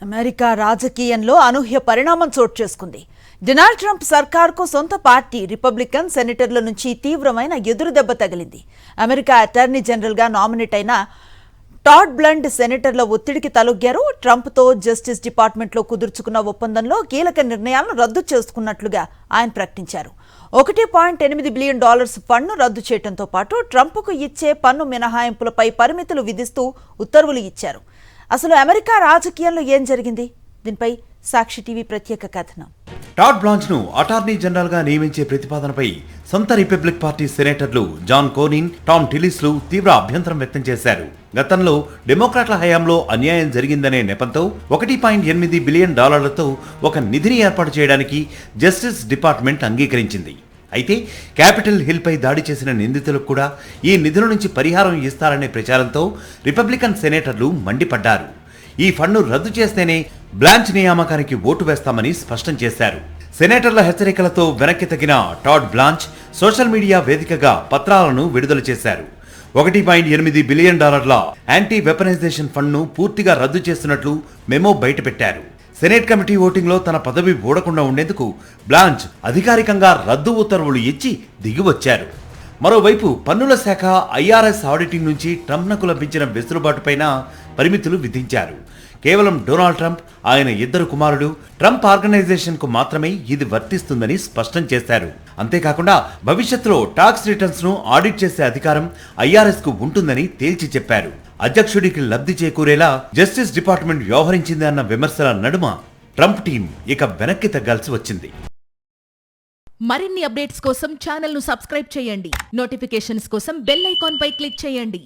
America రాజకీయంలో అనూహ్య పరిణామం చోటు చేసుకుంది. డొనాల్డ్ ట్రంప్ సర్కార్కు సొంత పార్టీ రిపబ్లికన్ సెనేటర్ల నుంచి తీవ్రమైన ఎదురుదెబ్బ తగిలింది. అమెరికా అటార్నీ జనరల్గా నామినేట్ అయిన టాడ్ బ్లండ్ సెనేటర్ల ఒత్తిడికి తలొగ్గారు. ట్రంప్తో జస్టిస్ డిపార్ట్మెంట్లో కుదుర్చుకున్న ఒప్పందంలో కీలక నిర్ణయాలను రద్దు చేసుకున్నట్లుగా ఆయన ప్రకటించారు. $1.8 బిలియన్ ఫండ్ను రద్దు చేయడంతో పాటు ట్రంప్కు ఇచ్చే పన్ను మినహాయింపులపై పరిమితులు విధిస్తూ ఉత్తర్వులు ఇచ్చారు. అసలు అమెరికా రాజకీయాల్లో ఏం జరిగింది? దీనిపై సాక్షి టీవీ ప్రత్యేక కథనం. టాడ్ బ్లాంచ్ ను అటార్నీ జనరల్ గా నియమించే ప్రతిపాదనపై సొంత రిపబ్లిక్ పార్టీ సెనేటర్లు జాన్ కోనిన్, టామ్ టిలిస్లు తీవ్ర అభ్యంతరం వ్యక్తం చేశారు. గతంలో డెమోక్రాట్ల హయాంలో అన్యాయం జరిగిందనే నెపంతో $1.8 బిలియన్ ఒక నిధిని ఏర్పాటు చేయడానికి జస్టిస్ డిపార్ట్మెంట్ అంగీకరించింది. అయితే క్యాపిటల్ హిల్ పై దాడి చేసిన నిందితులకు కూడా ఈ నిధుల నుంచి పరిహారం ఇస్తారనే ప్రచారంతో రిపబ్లికన్ సెనేటర్లు మండిపడ్డారు. ఈ ఫండ్ను రద్దు చేస్తేనే బ్లాంచ్ నియామకానికి ఓటు వేస్తామని స్పష్టం చేశారు. సెనేటర్ల హెచ్చరికలతో వెనక్కి తగ్గిన టాడ్ బ్లాంచ్ సోషల్ మీడియా వేదికగా పత్రాలను విడుదల చేశారు. $1.8 బిలియన్ యాంటీ వెపనైజేషన్ ఫండ్ను పూర్తిగా రద్దు చేస్తున్నట్లు మెమో బయటపెట్టారు. సెనేట్ కమిటీ ఓటింగ్లో తన పదవి ఊడకుండా ఉండేందుకు బ్లాంచ్ అధికారికంగా రద్దు ఉత్తర్వులు ఇచ్చి దిగివచ్చారు. మరోవైపు పన్నుల శాఖ IRS ఆడిటింగ్ నుంచి ట్రంప్నకు లభించిన వెసులుబాటుపైన పరిమితులు విధించారు. కేవలం డొనాల్డ్ ట్రంప్, ఆయన 2 కుమారుడు, ట్రంప్ ఆర్గనైజేషన్కు మాత్రమే ఇది వర్తిస్తుందని స్పష్టం చేశారు. అంతేకాకుండా భవిష్యత్తులో టాక్స్ రిటర్న్స్ ను ఆడిట్ చేసే అధికారం IRS కు ఉంటుందని తేల్చి చెప్పారు. అధ్యక్షుడికి లబ్ధి చేకూరేలా జస్టిస్ డిపార్ట్మెంట్ వ్యవహరించింది అన్న విమర్శల నడుమ ట్రంప్ టీం ఇక వెనక్కి తగ్గాల్సి వచ్చింది. మరిన్ని అప్డేట్స్ కోసం ఛానల్ ను సబ్స్క్రైబ్ చేయండి. నోటిఫికేషన్స్ కోసం బెల్ ఐకాన్ పై క్లిక్ చేయండి.